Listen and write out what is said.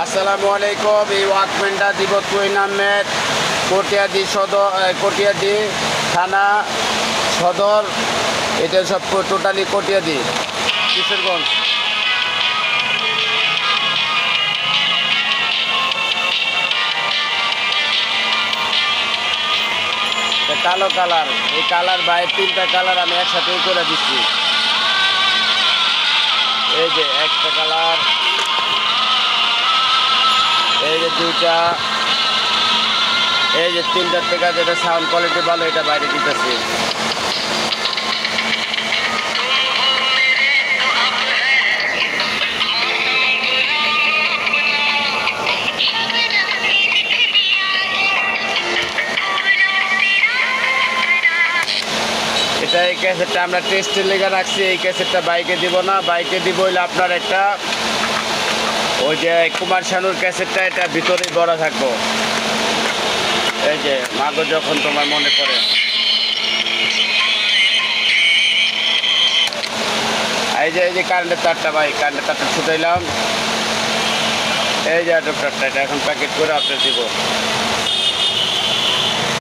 আসসালামু আলাইকুম। এই ওয়াকম্যানটা দিব তুই আহমেদ, কটিয়াদি সদর, কটিয়াদি থানা সদর। এটা সব টোটালি কটিয়াদি, কিশোরগঞ্জ। কালো কালার, এই কালার ভাই 3টা কালার আমি একসাথেই করে দিচ্ছি। এই যে একটা কালার, এই যে 2টা, এই যে 3টার থেকে যেটা সাউন্ড কোয়ালিটি ভালো এটা বাইরে দিতেছি। এটা এই ক্যাসেটটা আমরা টেস্টের লেগে রাখছি। এই ক্যাসেটটা বাইকে দিব না, বাইকে দিব হইলে আপনার একটা ওই যে কুমার শানুর ক্যাসেটটা, এটা ভিতরেই বড় থাকবো। এই যে মাগো যখন তোমার মনে পড়ে, এই যে কারেন্টের তারটা ভাই, কারেন্টের তারটা ছুটাইলাম। এই যে অ্যাডাপ্টারটা, এটা এখন প্যাকেট করে আপনার দিব।